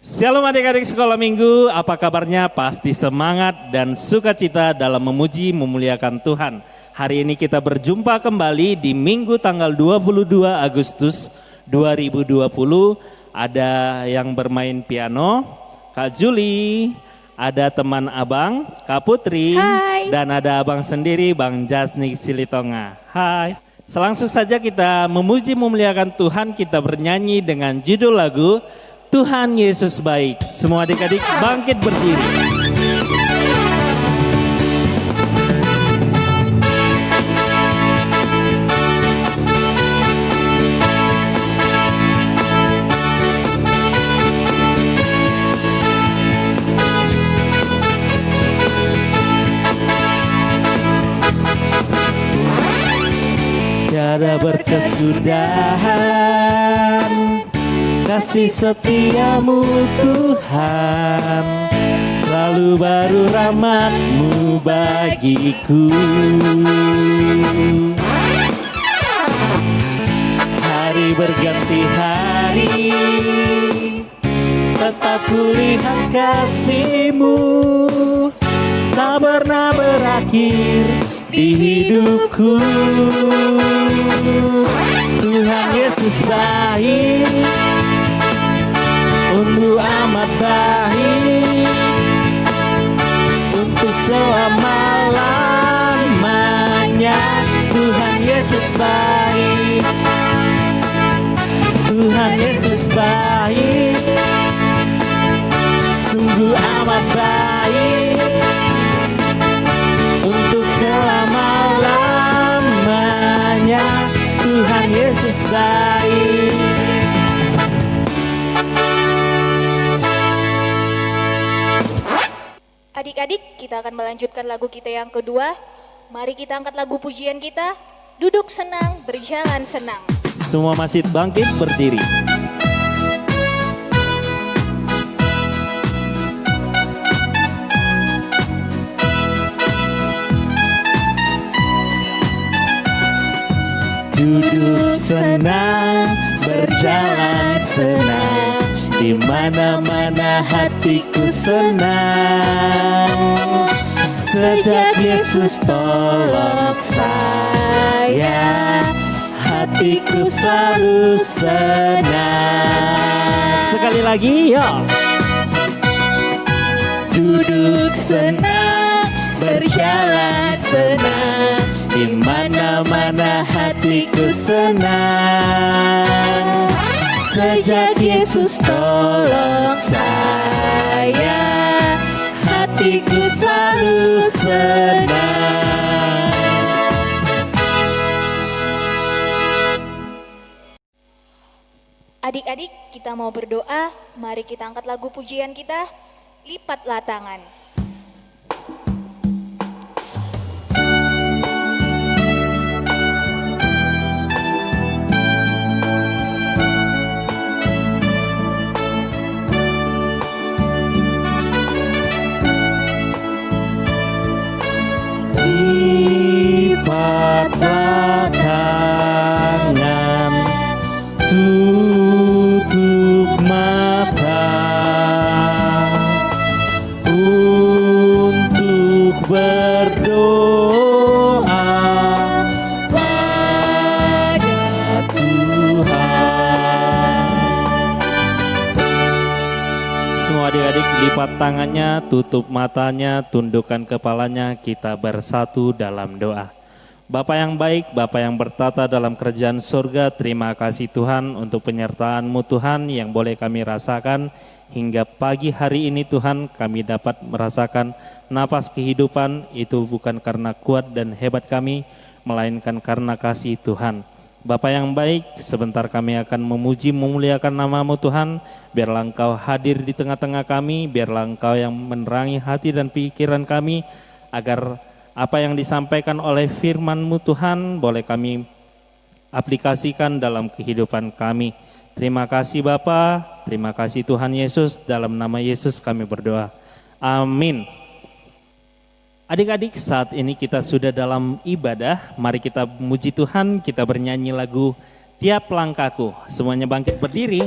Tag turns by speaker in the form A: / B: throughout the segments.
A: Shalom adik-adik sekolah minggu, apa kabarnya? Pasti semangat dan sukacita dalam memuji memuliakan Tuhan. Hari ini kita berjumpa kembali di Minggu tanggal 22 Agustus 2020. Ada yang bermain piano, Kak Juli, ada teman abang, Kak Putri,
B: Hai.
A: dan ada abang sendiri, Bang Jasnik Silitonga. Hai. Selangsung saja kita memuji memuliakan Tuhan, kita bernyanyi dengan judul lagu Tuhan Yesus Baik. Semua adik-adik bangkit berdiri. Tiada berkesudahan kasih setiamu Tuhan, selalu baru rahmat-Mu bagiku. Hari berganti hari, tetap kulihat kasih-Mu, tak pernah berakhir di hidupku. Tuhan Yesus baik, sungguh amat baik, untuk selama-lamanya. Tuhan Yesus baik, Tuhan Yesus baik, sungguh amat baik, untuk selama-lamanya. Tuhan Yesus baik.
B: Adik-adik, kita akan melanjutkan lagu kita yang kedua. Mari kita angkat lagu pujian kita. Duduk senang, berjalan senang.
A: Semua masih bangkit berdiri. Duduk senang, berjalan senang, di mana-mana hatiku senang. Sejak Yesus tolong saya, hatiku selalu senang. Sekali lagi, yuk. Duduk senang, berjalan senang, di mana-mana hatiku senang. Sejak Yesus tolong saya, hatiku selalu senang.
B: Adik-adik, kita mau berdoa. Mari kita angkat lagu pujian kita. Lipatlah tangan.
A: Lipatlah tangan, tutup mata, untuk berdoa pada Tuhan. Semua adik-adik lipat tangannya, tutup matanya, tundukkan kepalanya, kita bersatu dalam doa. Bapa yang baik, Bapa yang bertata dalam kerajaan surga, terima kasih Tuhan untuk penyertaan-Mu Tuhan yang boleh kami rasakan hingga pagi hari ini Tuhan. Kami dapat merasakan napas kehidupan itu bukan karena kuat dan hebat kami, melainkan karena kasih Tuhan. Bapa yang baik, sebentar kami akan memuji memuliakan nama-Mu Tuhan. Biarlah Engkau hadir di tengah-tengah kami, biarlah Engkau yang menerangi hati dan pikiran kami, agar apa yang disampaikan oleh firman-Mu Tuhan boleh kami aplikasikan dalam kehidupan kami. Terima kasih Bapa, terima kasih Tuhan Yesus, dalam nama Yesus kami berdoa. Amin. Adik-adik, saat ini kita sudah dalam ibadah, mari kita memuji Tuhan, kita bernyanyi lagu Tiap Langkahku. Semuanya bangkit berdiri.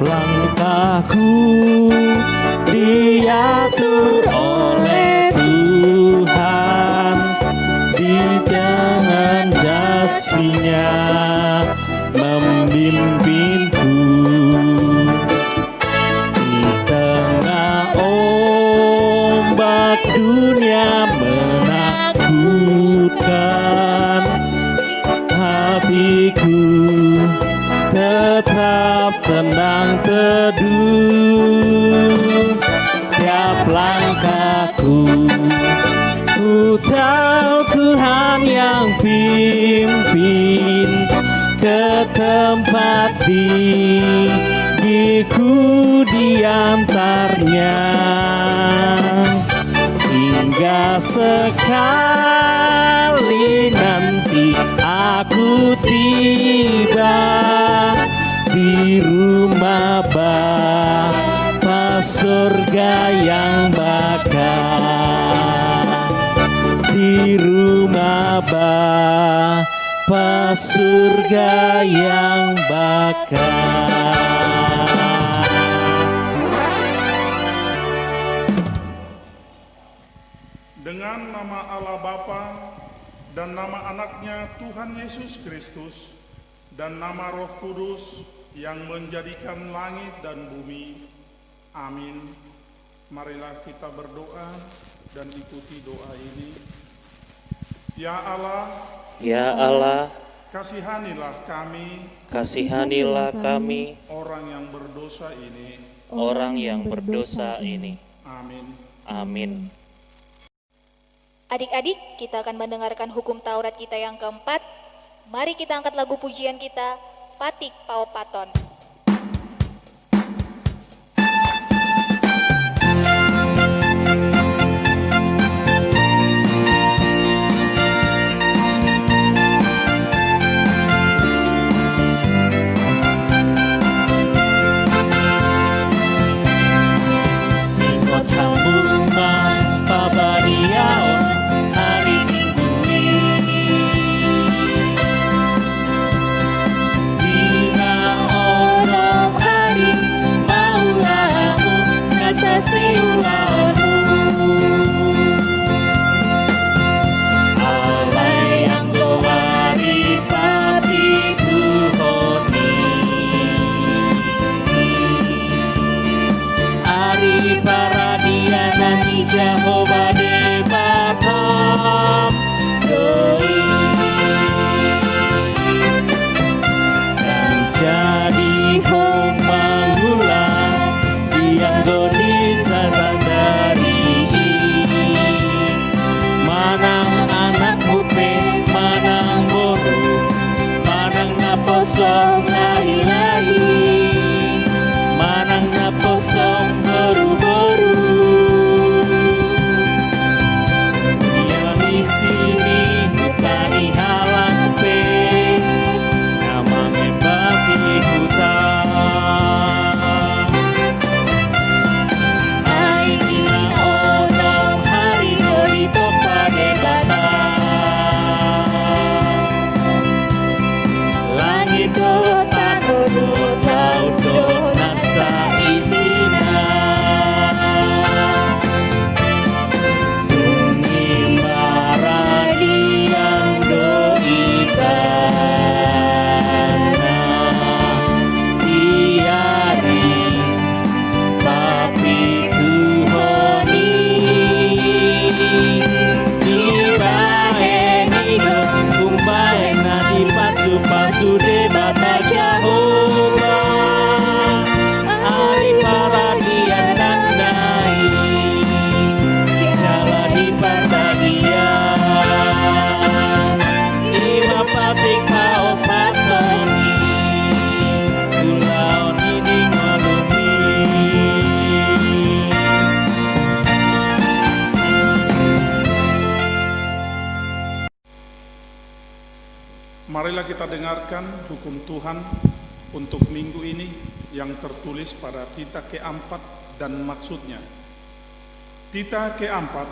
A: Langkahku diatur oleh Tuhan, di tangan kasih-Nya membimbingku. Di tengah ombak dunia menakutkan, hatiku tetap tenang teduh. Tiap langkahku, ku tahu Tuhan yang pimpin ke tempat gigiku diantarnya. Hingga sekali nanti aku tiba di rumah Bapa surga yang bakal, di rumah Bapa surga yang bakal.
C: Dengan nama Allah Bapa dan nama anaknya Tuhan Yesus Kristus dan nama Roh Kudus yang menjadikan langit dan bumi. Amin. Marilah kita berdoa dan ikuti doa ini. Ya Allah,
A: Ya Allah,
C: kasihanilah kami,
A: kasihanilah kami,
C: orang yang berdosa ini.
A: orang yang berdosa ini.
C: Amin.
A: Amin.
B: Adik-adik, kita akan mendengarkan hukum Taurat kita yang keempat. Mari kita angkat lagu pujian kita, Patik Paupaton.
A: Jehovah de Batam doi dan jadi homangula yang goni sasandari manang anak mupe manang boru manang naposong lahi-lahi manang naposong boru-boru sini butani halang pe nama membati hutan aingin onong hari gori topa de bata langit kota kodo laut do nasa isina pasu de bata Jehovah ari paradian nandai jalani parbagian ima patik paopatoni kulaon ini ngalumi.
C: Marilah kita dengarkan hukum Tuhan untuk minggu ini yang tertulis pada Tita keempat dan maksudnya. Tita keempat,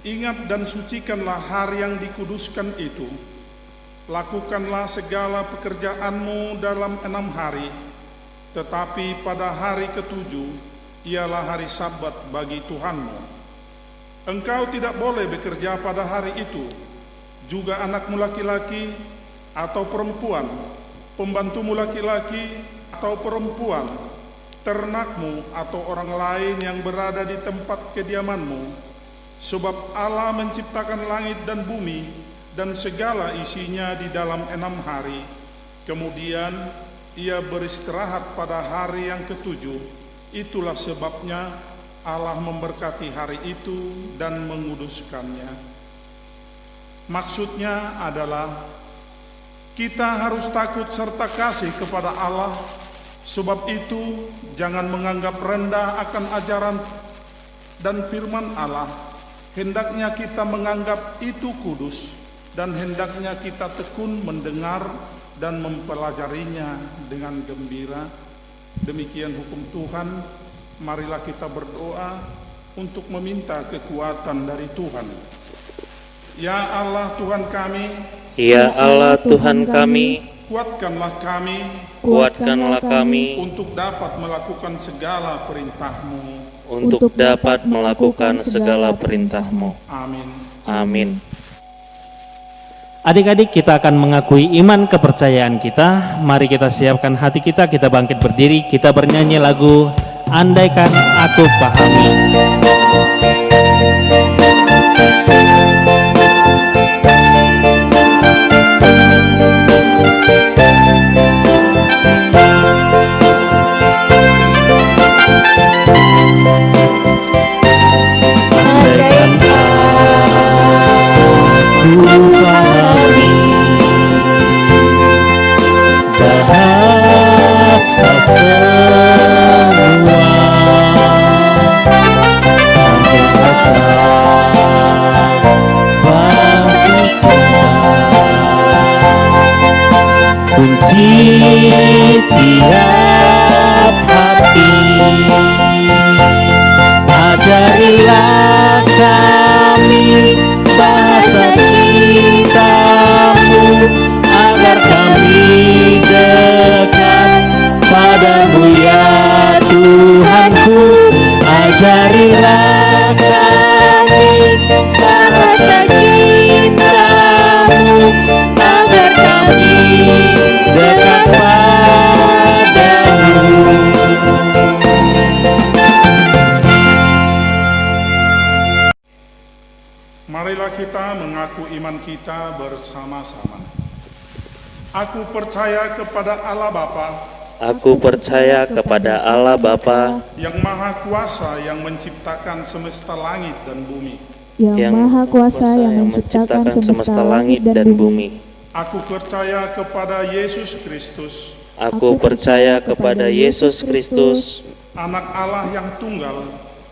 C: ingat dan sucikanlah hari yang dikuduskan itu. Lakukanlah segala pekerjaanmu dalam 6 hari, tetapi pada hari ketujuh ialah hari Sabat bagi Tuhanmu. Engkau tidak boleh bekerja pada hari itu, juga anakmu laki-laki atau perempuan, pembantumu laki-laki atau perempuan, ternakmu atau orang lain yang berada di tempat kediamanmu, sebab Allah menciptakan langit dan bumi dan segala isinya di dalam 6 hari. Kemudian ia beristirahat pada hari yang ketujuh. Itulah sebabnya Allah memberkati hari itu dan menguduskannya. Maksudnya adalah kita harus takut serta kasih kepada Allah. Sebab itu jangan menganggap rendah akan ajaran dan firman Allah. Hendaknya kita menganggap itu kudus, dan hendaknya kita tekun mendengar dan mempelajarinya dengan gembira. Demikian hukum Tuhan. Marilah kita berdoa untuk meminta kekuatan dari Tuhan. Ya Allah Tuhan kami,
A: Ya Allah Tuhan kami,
C: kuatkanlah kami
A: kuatkanlah kami
C: untuk dapat melakukan segala perintah-Mu.
A: untuk dapat melakukan segala perintah-Mu.
C: Amin.
A: Amin. Adik-adik, kita akan mengakui iman kepercayaan kita. Mari kita siapkan hati kita bangkit berdiri, kita bernyanyi lagu Andaikan Aku Pahami. Andaikan aku pahami bahasa semua bahasa cinta, kunci tiap hati. Ajarilah kami bahasa cinta-Mu, agar kami dekat padamu ya Tuhanku. Ajarilah kami bahasa cinta-Mu, agar kami dekat padamu.
C: Marilah kita mengaku iman kita bersama-sama. Aku percaya kepada Allah Bapa,
A: Aku percaya kepada Allah Bapa
C: yang Maha Kuasa, yang menciptakan semesta langit dan bumi.
D: Yang Maha Kuasa yang menciptakan semesta langit dan bumi.
C: Aku percaya kepada Yesus Kristus,
A: Aku percaya kepada Yesus Kristus,
C: Anak Allah yang tunggal,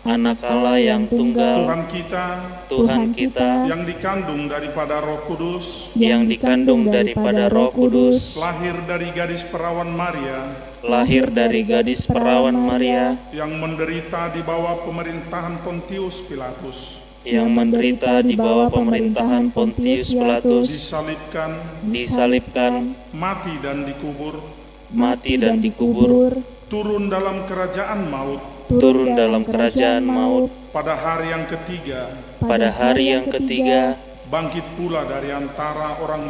A: Anak Allah yang tunggal,
C: Tuhan kita,
A: Tuhan kita,
C: yang dikandung daripada Roh Kudus,
A: yang dikandung daripada Roh Kudus,
C: lahir dari gadis perawan Maria,
A: lahir dari gadis perawan Maria,
C: yang menderita di bawah pemerintahan Pontius Pilatus,
A: yang menderita di bawah pemerintahan Pontius Pilatus, disalibkan,
C: mati dan dikubur,
A: turun dalam kerajaan maut,
C: pada hari yang ketiga, bangkit pula dari antara orang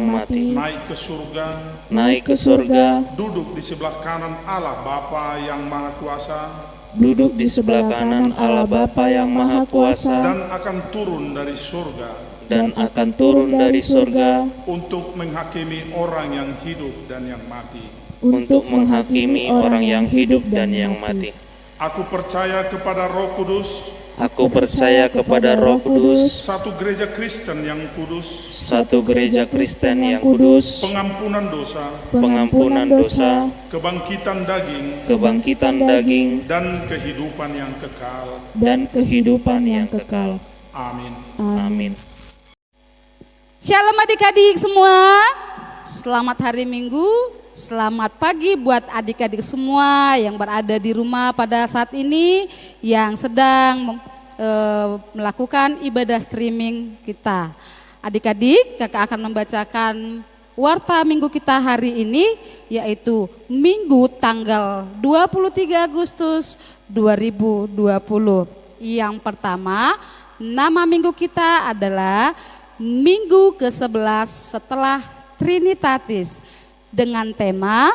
C: mati, naik ke surga, duduk di sebelah kanan Allah Bapa yang Maha Kuasa, dan akan turun dari surga, untuk menghakimi orang yang hidup dan yang mati. Aku percaya kepada Roh Kudus, satu gereja Kristen yang kudus, pengampunan dosa, kebangkitan daging, dan kehidupan yang kekal. Amin.
E: Shalom adik-adik semua, selamat hari Minggu, selamat pagi buat adik-adik semua yang berada di rumah pada saat ini, yang sedang melakukan ibadah streaming kita. Adik-adik, kakak akan membacakan warta minggu kita hari ini yaitu Minggu tanggal 23 Agustus 2020. Yang pertama, nama minggu kita adalah Minggu ke-11 setelah Trinitatis dengan tema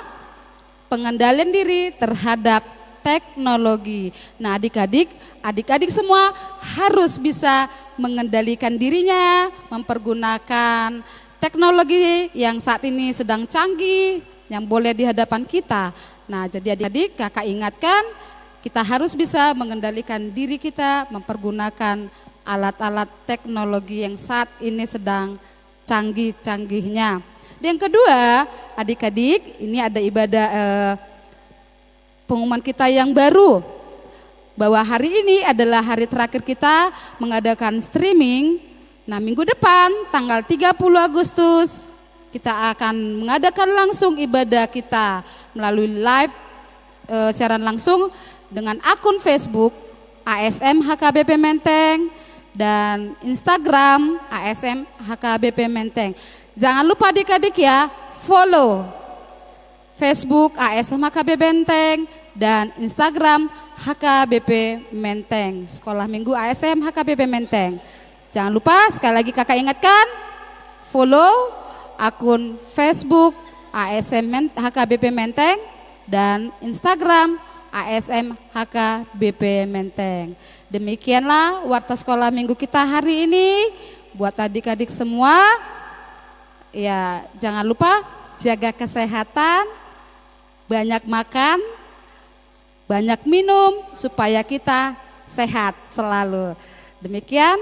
E: pengendalian diri terhadap teknologi. Nah, adik-adik semua harus bisa mengendalikan dirinya, mempergunakan teknologi yang saat ini sedang canggih, yang boleh di hadapan kita. Nah, jadi adik-adik, kakak ingatkan, kita harus bisa mengendalikan diri kita, mempergunakan alat-alat teknologi yang saat ini sedang canggih-canggihnya. Yang kedua, adik-adik, ini ada ibadah pengumuman kita yang baru, bahwa hari ini adalah hari terakhir kita mengadakan streaming. Nah, minggu depan tanggal 30 Agustus kita akan mengadakan langsung ibadah kita melalui live siaran langsung dengan akun Facebook ASM HKBP Menteng dan Instagram ASM HKBP Menteng. Jangan lupa adik-adik ya, follow Facebook ASM HKBP Menteng dan Instagram HKBP Menteng, Sekolah Minggu ASM HKBP Menteng. Jangan lupa, sekali lagi kakak ingatkan, follow akun Facebook ASM HKBP Menteng dan Instagram ASM HKBP Menteng. Demikianlah warta sekolah minggu kita hari ini. Buat adik-adik semua, ya jangan lupa jaga kesehatan, banyak makan, banyak minum supaya kita sehat selalu. Demikian,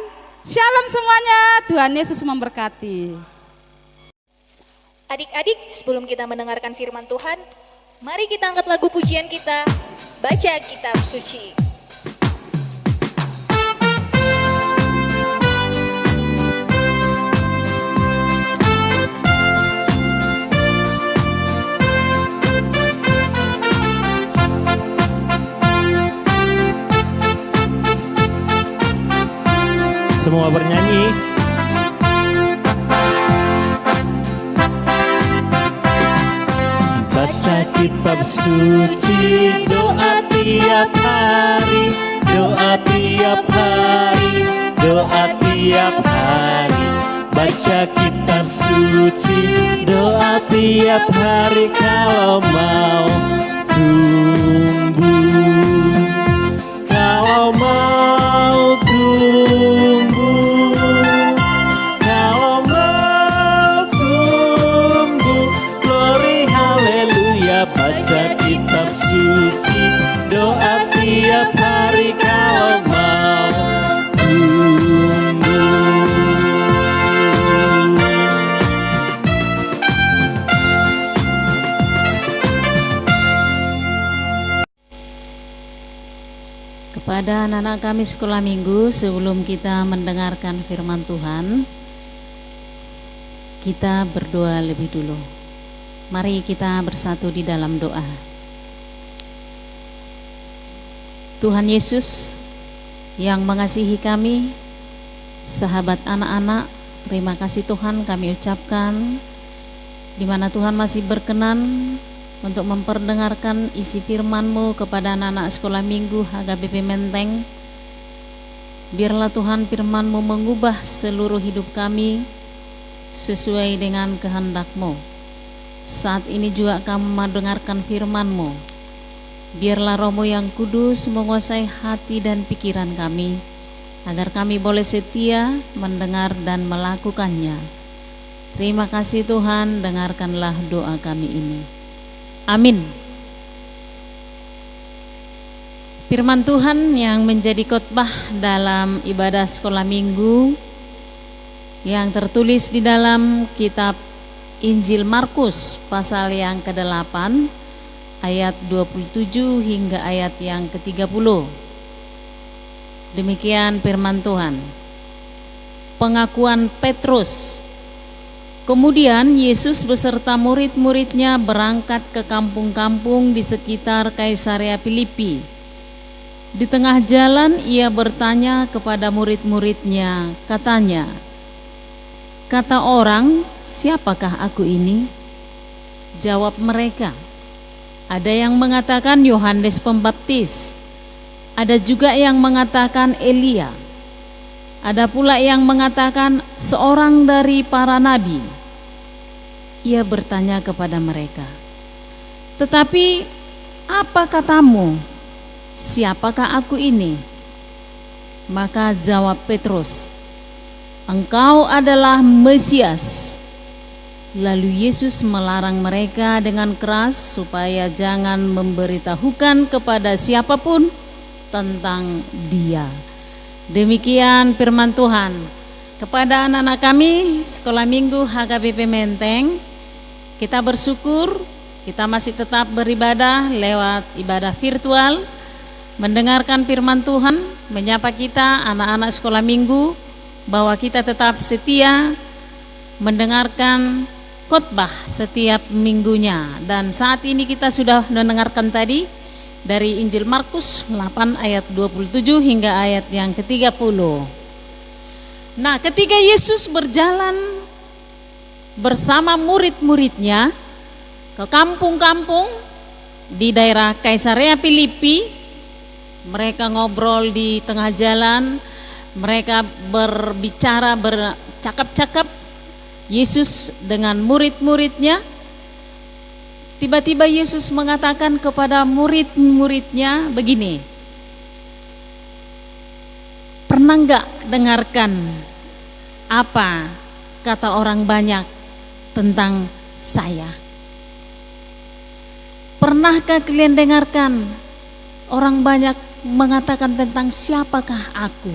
E: shalom semuanya, Tuhan Yesus memberkati.
B: Adik-adik, sebelum kita mendengarkan firman Tuhan, mari kita angkat lagu pujian kita, baca kitab suci.
A: Semua bernyanyi. Baca kitab suci, doa tiap hari, doa tiap hari, doa tiap hari. Baca kitab suci, doa tiap hari kalau mau tumbuh. Kalau mau tumbuh, kalau mau tumbuh, glory haleluya. Baca kitab suci, doa tiap hari kalau mau tumbuh.
F: Kepada anak-anak kami sekolah minggu, sebelum kita mendengarkan firman Tuhan, kita berdoa lebih dulu. Mari kita bersatu di dalam doa. Tuhan Yesus yang mengasihi kami, sahabat anak-anak, terima kasih Tuhan kami ucapkan, di mana Tuhan masih berkenan untuk memperdengarkan isi firman-Mu kepada anak-anak sekolah minggu HKBP Menteng. Biarlah Tuhan firman-Mu mengubah seluruh hidup kami sesuai dengan kehendak-Mu. Saat ini juga kami mendengarkan firman-Mu. Biarlah Roh-Mu yang kudus menguasai hati dan pikiran kami, agar kami boleh setia mendengar dan melakukannya. Terima kasih Tuhan, dengarkanlah doa kami ini. Amin. Firman Tuhan yang menjadi khotbah dalam ibadah sekolah minggu yang tertulis di dalam kitab Injil Markus pasal yang ke-8 ayat 27 hingga ayat yang ke-30. Demikian firman Tuhan. Pengakuan Petrus. Kemudian Yesus beserta murid-muridnya berangkat ke kampung-kampung di sekitar Kaisarea Filipi. Di tengah jalan ia bertanya kepada murid-muridnya, katanya, Kata orang, siapakah aku ini? Jawab mereka, ada yang mengatakan Yohanes Pembaptis, ada juga yang mengatakan Elia, ada pula yang mengatakan seorang dari para nabi. Ia bertanya kepada mereka, tetapi apa katamu? Siapakah aku ini? Maka jawab Petrus, engkau adalah Mesias. Lalu Yesus melarang mereka dengan keras supaya jangan memberitahukan kepada siapapun tentang Dia. Demikian firman Tuhan. Kepada anak-anak kami Sekolah Minggu HKBP Menteng, kita bersyukur kita masih tetap beribadah lewat ibadah virtual, mendengarkan firman Tuhan, menyapa kita anak-anak sekolah minggu bahwa kita tetap setia mendengarkan khotbah setiap minggunya. Dan saat ini kita sudah mendengarkan tadi dari Injil Markus 8 ayat 27 hingga ayat yang ke-30. Nah, ketika Yesus berjalan bersama murid-muridnya ke kampung-kampung di daerah Kaisarea Filipi, mereka ngobrol di tengah jalan, mereka berbicara, bercakap-cakap, Yesus dengan murid-muridnya. Tiba-tiba Yesus mengatakan kepada murid-muridnya begini, pernah enggak dengarkan apa kata orang banyak tentang saya? Pernahkah kalian dengarkan orang banyak mengatakan tentang siapakah aku?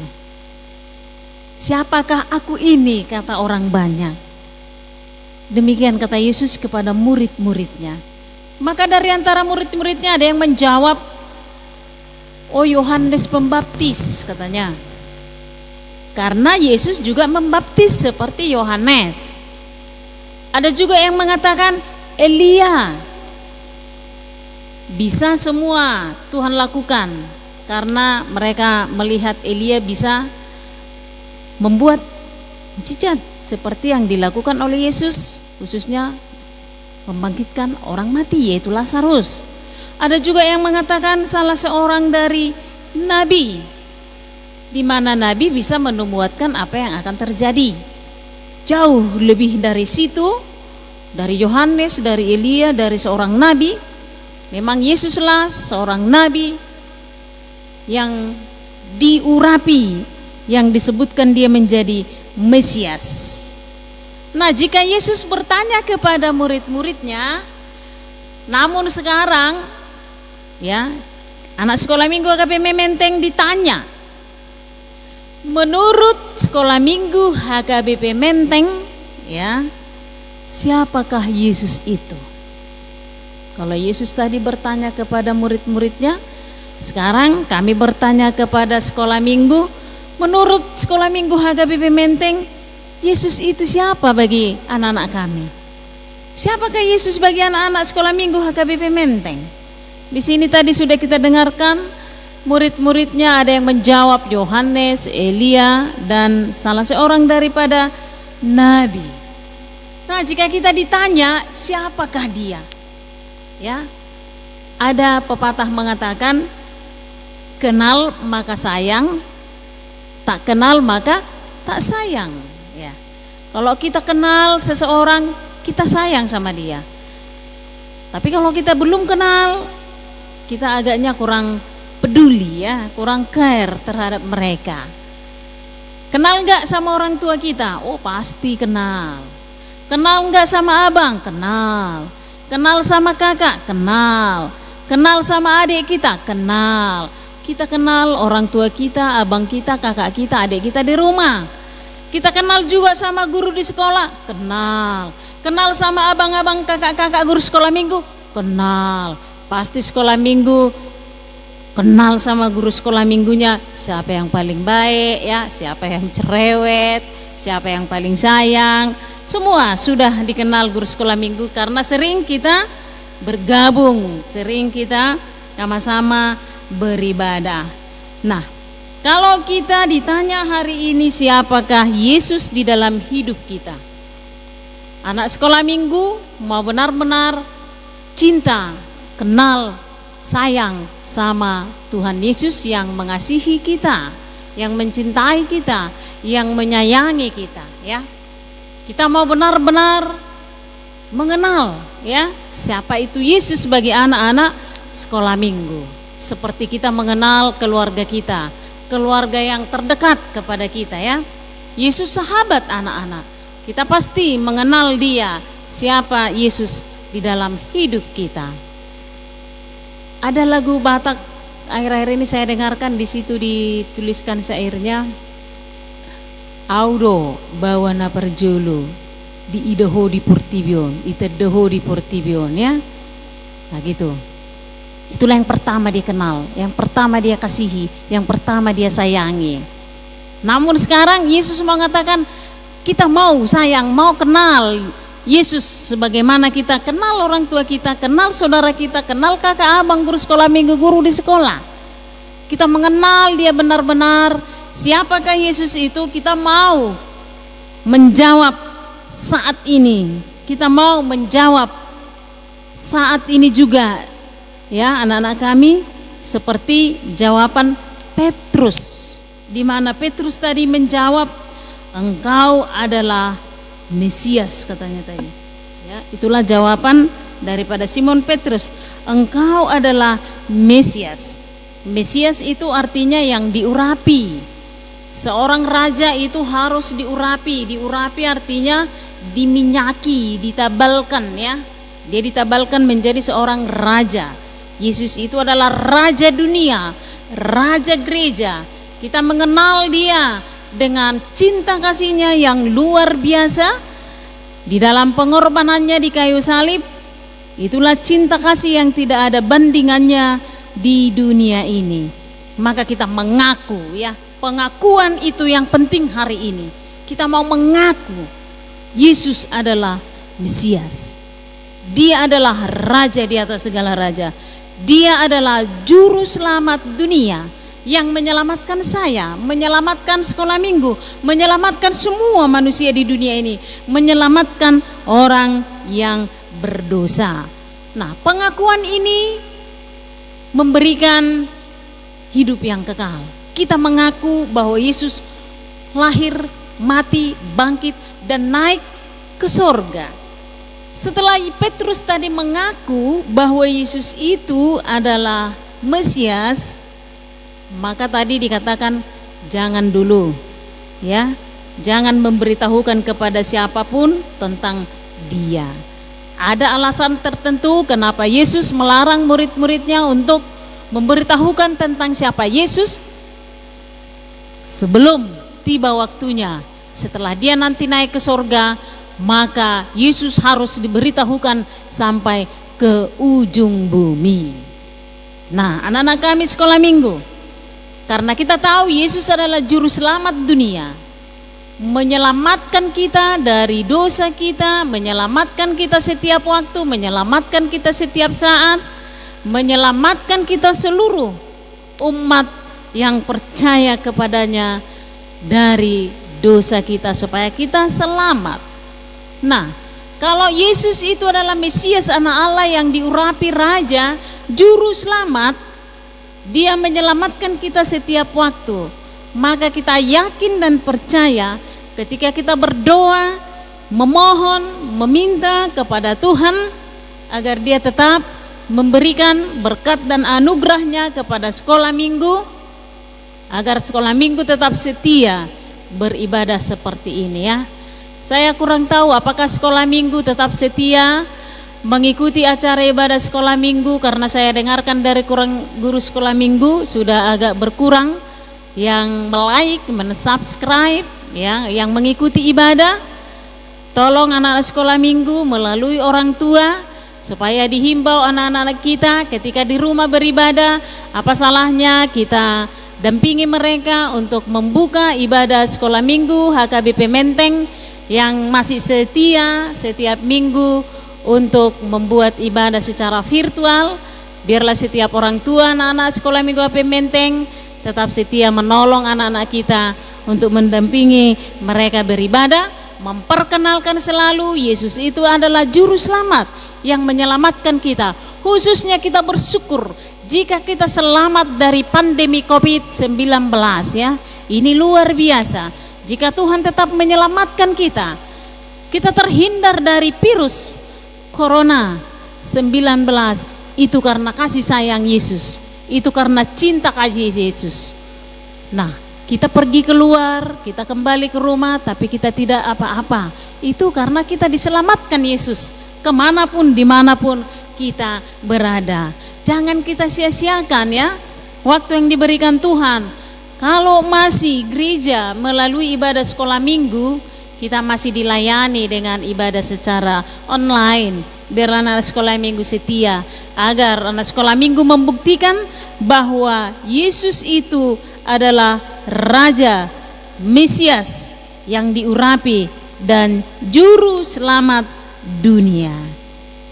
F: Siapakah aku ini, kata orang banyak. Demikian kata Yesus kepada murid-muridnya. Maka dari antara murid-muridnya ada yang menjawab, oh Yohanes Pembaptis, katanya. Karena Yesus juga membaptis seperti Yohanes. Ada juga yang mengatakan Elia. Bisa semua Tuhan lakukan, karena mereka melihat Elia bisa membuat mujizat seperti yang dilakukan oleh Yesus, khususnya membangkitkan orang mati, yaitu Lazarus. Ada juga yang mengatakan salah seorang dari nabi, di mana nabi bisa menubuatkan apa yang akan terjadi. Jauh lebih dari situ, dari Yohanes, dari Elia, dari seorang nabi. Memang Yesuslah seorang nabi yang diurapi, yang disebutkan dia menjadi Mesias. Nah, jika Yesus bertanya kepada murid-muridnya, namun sekarang ya, anak sekolah minggu HKBP Menteng ditanya, menurut sekolah minggu HKBP Menteng, ya, siapakah Yesus itu? Kalau Yesus tadi bertanya kepada murid-muridnya, sekarang kami bertanya kepada sekolah minggu, menurut sekolah minggu HKBP Menteng, Yesus itu siapa bagi anak-anak kami? Siapakah Yesus bagi anak-anak sekolah minggu HKBP Menteng? Di sini tadi sudah kita dengarkan, murid-muridnya ada yang menjawab Yohanes, Elia, dan salah seorang daripada nabi. Nah, jika kita ditanya siapakah dia? Ya, ada pepatah mengatakan, kenal maka sayang, tak kenal maka tak sayang. Ya, kalau kita kenal seseorang, kita sayang sama dia. Tapi kalau kita belum kenal, kita agaknya kurang peduli, ya, kurang care terhadap mereka. Kenal nggak sama orang tua kita? Oh, pasti kenal. Kenal nggak sama abang? Kenal. Kenal sama kakak? Kenal. Kenal sama adik kita? Kenal. Kita kenal orang tua kita, abang kita, kakak kita, adik kita di rumah. Kita kenal juga sama guru di sekolah? Kenal. Kenal sama abang-abang, kakak-kakak guru sekolah minggu? Kenal. Pasti sekolah minggu kenal sama guru sekolah minggunya, siapa yang paling baik, ya, siapa yang cerewet, siapa yang paling sayang. Semua sudah dikenal guru sekolah minggu karena sering kita bergabung, sering kita sama-sama beribadah. Nah, Kalau kita ditanya hari ini siapakah Yesus di dalam hidup kita? Anak sekolah minggu mau benar-benar cinta, kenal, sayang sama Tuhan Yesus yang mengasihi kita, yang mencintai kita, yang menyayangi kita, ya. Kita mau benar-benar mengenal, ya, siapa itu Yesus bagi anak-anak sekolah minggu. Seperti kita mengenal keluarga kita, keluarga yang terdekat kepada kita, ya. Yesus sahabat anak-anak. Kita pasti mengenal dia, siapa Yesus di dalam hidup kita. Ada lagu Batak akhir-akhir ini saya dengarkan, di situ dituliskan syairnya, Audo bawana perjolo di ideho di Portibion, itedeho di Portibion, ya. Nah gitu. Itulah yang pertama dia kenal, yang pertama dia kasihi, yang pertama dia sayangi. Namun sekarang Yesus mengatakan kita mau sayang, mau kenal Yesus sebagaimana kita kenal orang tua kita, kenal saudara kita, kenal kakak abang guru sekolah minggu, guru di sekolah. Kita mengenal dia benar-benar siapakah Yesus itu. Kita mau menjawab saat ini, kita mau menjawab saat ini juga, ya anak-anak kami, seperti jawaban Petrus, di mana Petrus tadi menjawab, engkau adalah Mesias, katanya tadi, ya. Itulah jawaban daripada Simon Petrus, engkau adalah Mesias. Mesias itu artinya yang diurapi. Seorang raja itu harus diurapi. Diurapi artinya diminyaki, ditabalkan, ya. Dia ditabalkan menjadi seorang raja. Yesus itu adalah raja dunia, raja gereja. Kita mengenal dia dengan cinta kasihnya yang luar biasa di dalam pengorbanannya di kayu salib. Itulah cinta kasih yang tidak ada bandingannya di dunia ini. Maka kita mengaku, ya, pengakuan itu yang penting hari ini. Kita mau mengaku Yesus adalah Mesias. Dia adalah raja di atas segala raja. Dia adalah juru selamat dunia yang menyelamatkan saya, menyelamatkan sekolah minggu, menyelamatkan semua manusia di dunia ini, menyelamatkan orang yang berdosa. Nah, pengakuan ini memberikan hidup yang kekal. Kita mengaku bahwa Yesus lahir, mati, bangkit, dan naik ke sorga. Setelah Petrus tadi mengaku bahwa Yesus itu adalah Mesias, maka tadi dikatakan jangan dulu, ya, jangan memberitahukan kepada siapapun tentang dia. Ada alasan tertentu kenapa Yesus melarang murid-muridnya untuk memberitahukan tentang siapa Yesus sebelum tiba waktunya. Setelah dia nanti naik ke sorga, maka Yesus harus diberitahukan sampai ke ujung bumi. Nah, anak-anak kami sekolah minggu, karena kita tahu Yesus adalah juru selamat dunia, menyelamatkan kita dari dosa kita, menyelamatkan kita setiap waktu, menyelamatkan kita setiap saat, menyelamatkan kita seluruh umat yang percaya kepadanya dari dosa kita supaya kita selamat. Nah, kalau Yesus itu adalah Mesias, anak Allah yang diurapi raja, juru selamat, dia menyelamatkan kita setiap waktu. Maka kita yakin dan percaya ketika kita berdoa, memohon, meminta kepada Tuhan agar dia tetap memberikan berkat dan anugerahnya kepada sekolah minggu, agar sekolah minggu tetap setia beribadah seperti ini, ya. Saya kurang tahu apakah sekolah minggu tetap setia mengikuti acara ibadah sekolah minggu, karena saya dengarkan dari guru sekolah minggu sudah agak berkurang yang like, mensubscribe, ya, yang mengikuti ibadah. Tolong anak-anak sekolah minggu melalui orang tua supaya dihimbau anak-anak kita ketika di rumah beribadah, apa salahnya kita dampingi mereka untuk membuka ibadah sekolah minggu HKBP Menteng yang masih setia setiap minggu untuk membuat ibadah secara virtual. Biarlah setiap orang tua anak-anak sekolah minggu HKBP Menteng tetap setia menolong anak-anak kita untuk mendampingi mereka beribadah, memperkenalkan selalu Yesus itu adalah juru selamat yang menyelamatkan kita. Khususnya kita bersyukur jika kita selamat dari pandemi COVID-19 ya. Ini luar biasa. Jika Tuhan tetap menyelamatkan kita, kita terhindar dari virus Corona 19, itu karena kasih sayang Yesus, itu karena cinta kasih Yesus. Nah, kita pergi keluar, kita kembali ke rumah, tapi kita tidak apa-apa. Itu karena kita diselamatkan Yesus, kemanapun, dimanapun kita berada. Jangan kita sia-siakan ya, waktu yang diberikan Tuhan. Kalau masih gereja melalui ibadah sekolah minggu, kita masih dilayani dengan ibadah secara online. Biar anak sekolah minggu setia, agar anak sekolah minggu membuktikan bahwa Yesus itu adalah Raja Mesias yang diurapi dan juru selamat dunia.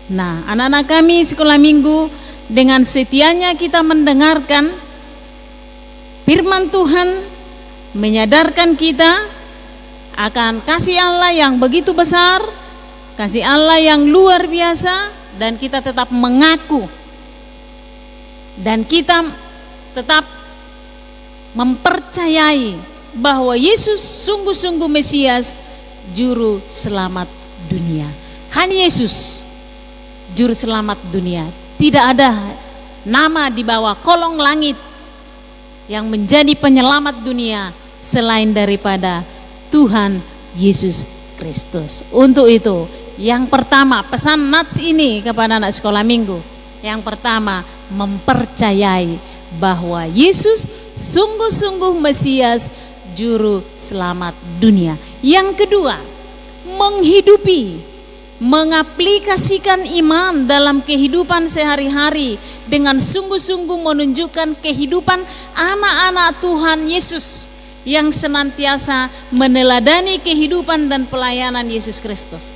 F: Nah, anak-anak kami sekolah minggu, dengan setianya kita mendengarkan firman Tuhan, menyadarkan kita akan kasih Allah yang begitu besar, kasih Allah yang luar biasa, dan kita tetap mengaku dan kita tetap mempercayai bahwa Yesus sungguh-sungguh Mesias, juru selamat dunia. Hanya Yesus juru selamat dunia. Tidak ada nama di bawah kolong langit yang menjadi penyelamat dunia selain daripada Tuhan Yesus Kristus. Untuk itu, yang pertama, pesan Nats ini kepada anak sekolah minggu, yang pertama, mempercayai bahwa Yesus sungguh-sungguh Mesias, juru selamat dunia. Yang kedua, menghidupi, mengaplikasikan iman dalam kehidupan sehari-hari dengan sungguh-sungguh menunjukkan kehidupan anak-anak Tuhan Yesus yang senantiasa meneladani kehidupan dan pelayanan Yesus Kristus.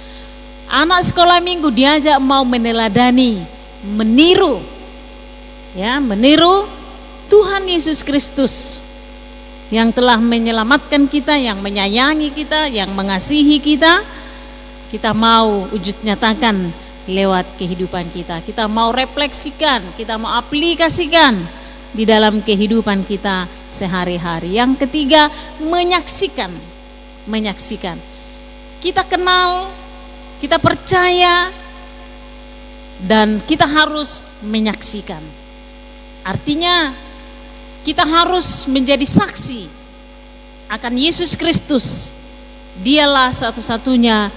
F: Anak sekolah minggu diajak mau meneladani, meniru Tuhan Yesus Kristus yang telah menyelamatkan kita, yang menyayangi kita, yang mengasihi kita. Kita mau wujud nyatakan lewat kehidupan kita. Kita mau refleksikan, kita mau aplikasikan di dalam kehidupan kita sehari-hari. Yang ketiga, menyaksikan. Kita kenal, kita percaya, dan kita harus menyaksikan. Artinya kita harus menjadi saksi akan Yesus Kristus. Dialah satu-satunya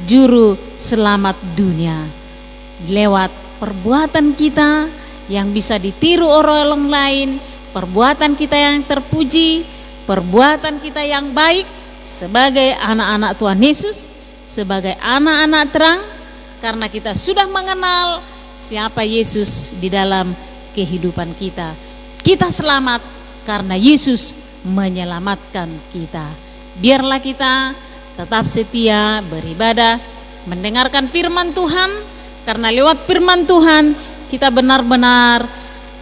F: juru selamat dunia. Lewat perbuatan kita yang bisa ditiru orang lain, perbuatan kita yang terpuji, perbuatan kita yang baik sebagai anak-anak Tuhan Yesus, sebagai anak-anak terang, karena kita sudah mengenal siapa Yesus di dalam kehidupan kita. Kita selamat karena Yesus menyelamatkan kita. Biarlah kita tetap setia beribadah, mendengarkan firman Tuhan, karena lewat firman Tuhan kita benar-benar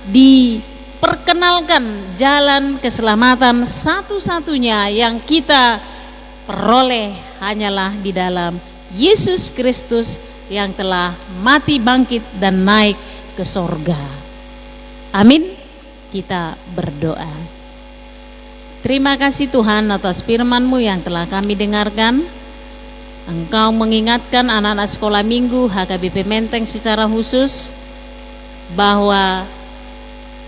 F: diperkenalkan jalan keselamatan satu-satunya yang kita peroleh hanyalah di dalam Yesus Kristus yang telah mati, bangkit, dan naik ke sorga. Amin. Kita berdoa. Terima kasih Tuhan atas firman-Mu yang telah kami dengarkan. Engkau mengingatkan anak-anak sekolah minggu HKBP Menteng secara khusus bahwa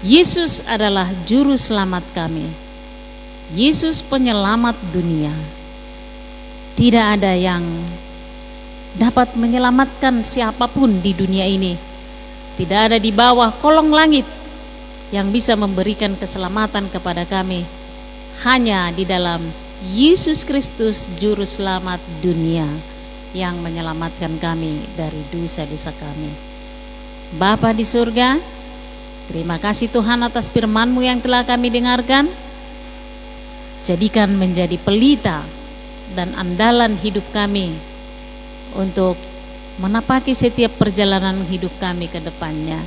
F: Yesus adalah juru selamat kami. Yesus penyelamat dunia. Tidak ada yang dapat menyelamatkan siapapun di dunia ini. Tidak ada di bawah kolong langit yang bisa memberikan keselamatan kepada kami. Hanya di dalam Yesus Kristus juru selamat dunia yang menyelamatkan kami dari dosa-dosa kami. Bapa di surga, terima kasih Tuhan atas firman-Mu yang telah kami dengarkan. Jadikan menjadi pelita dan andalan hidup kami untuk menapaki setiap perjalanan hidup kami ke depannya.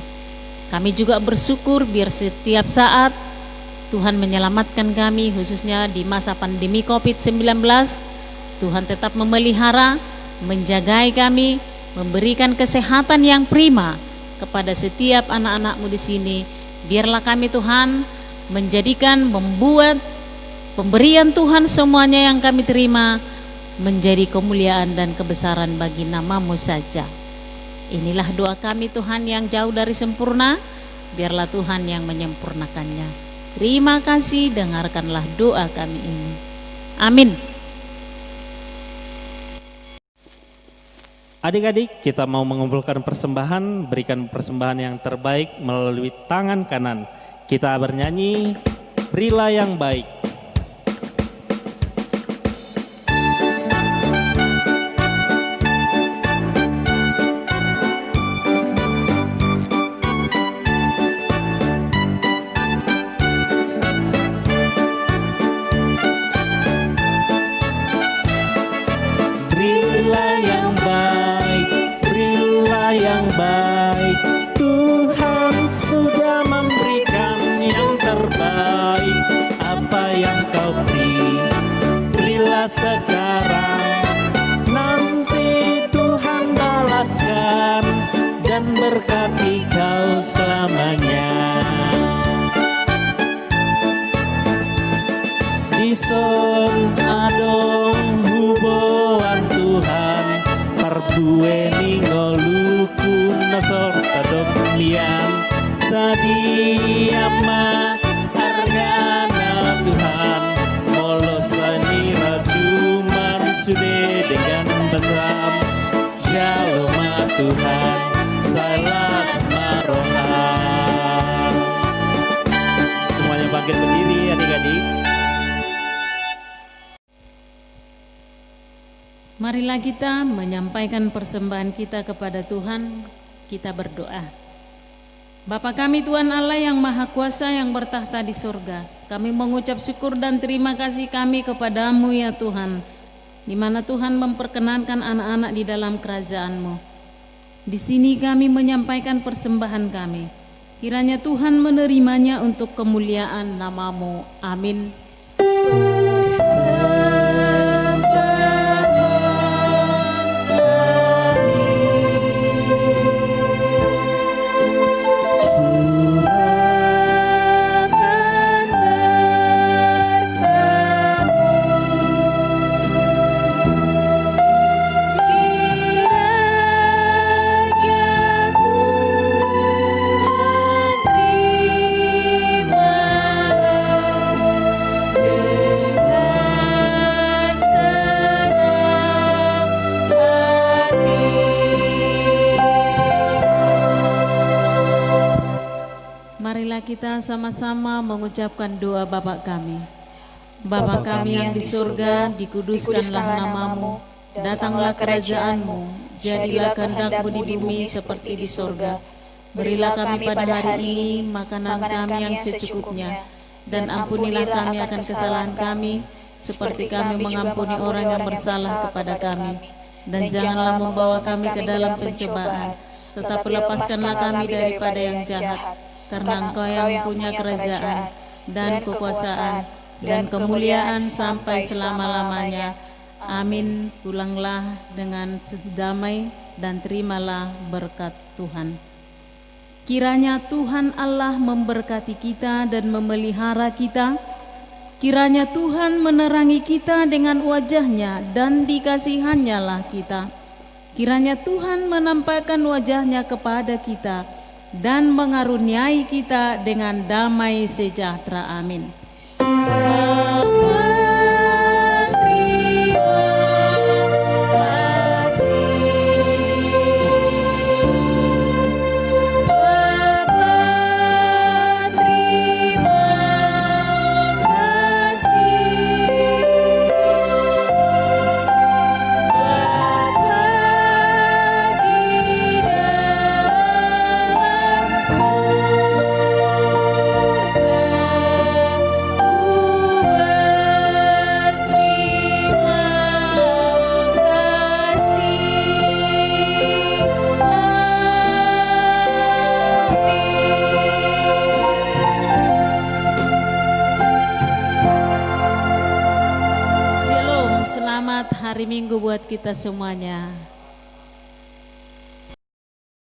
F: Kami juga bersyukur biar setiap saat Tuhan menyelamatkan kami khususnya di masa pandemi COVID-19. Tuhan tetap memelihara, menjagai kami, memberikan kesehatan yang prima kepada setiap anak-anak-Mu di sini. Biarlah kami Tuhan membuat pemberian Tuhan semuanya yang kami terima menjadi kemuliaan dan kebesaran bagi nama-Mu saja. Inilah doa kami Tuhan yang jauh dari sempurna, biarlah Tuhan yang menyempurnakannya. Terima kasih, dengarkanlah doa kami ini. Amin.
A: Adik-adik, kita mau mengumpulkan persembahan, berikan persembahan yang terbaik melalui tangan kanan. Kita bernyanyi, berilah yang baik. Berilah yang baik, berilah yang baik. Tuhan sudah memberikan yang terbaik. Apa yang kau beri, berilah sekarang. Nanti Tuhan balaskan dan berkati kau selamanya. Dison adong huboan Tuhan, parbueni ngoluku nasor tadok liam, sadiama argana Tuhan, molosani rajuman sude dengan basam, shalom Tuhan, salas marohan. Semuanya bangkit berdiri adik-adik.
F: Marilah kita menyampaikan persembahan kita kepada Tuhan. Kita berdoa. Bapa kami Tuhan Allah yang Maha Kuasa yang bertahta di surga, kami mengucap syukur dan terima kasih kami kepadamu ya Tuhan, di mana Tuhan memperkenankan anak-anak di dalam kerajaan-Mu. Di sini kami menyampaikan persembahan kami. Kiranya Tuhan menerimanya untuk kemuliaan nama-Mu. Amin. Marilah kita sama-sama mengucapkan doa Bapa kami. Bapa kami yang di surga, dikuduskanlah namamu, datanglah kerajaan-Mu, jadilah kehendak-Mu di bumi seperti di surga. Berilah kami pada hari ini makanan kami yang secukupnya, dan ampunilah kami akan kesalahan kami, seperti kami mengampuni orang yang bersalah kepada kami. Dan janganlah membawa kami ke dalam pencobaan, tetapi lepaskanlah kami daripada yang jahat. Karena Engkau yang punya kerajaan dan kekuasaan dan kemuliaan sampai selama-lamanya. Amin. Pulanglah dengan damai dan terimalah berkat Tuhan. Kiranya Tuhan Allah memberkati kita dan memelihara kita. Kiranya Tuhan menerangi kita dengan wajah-Nya dan dikasihannya lah kita. Kiranya Tuhan menampakkan wajah-Nya kepada kita dan mengaruniai kita dengan damai sejahtera. Amin. hari Minggu buat kita semuanya.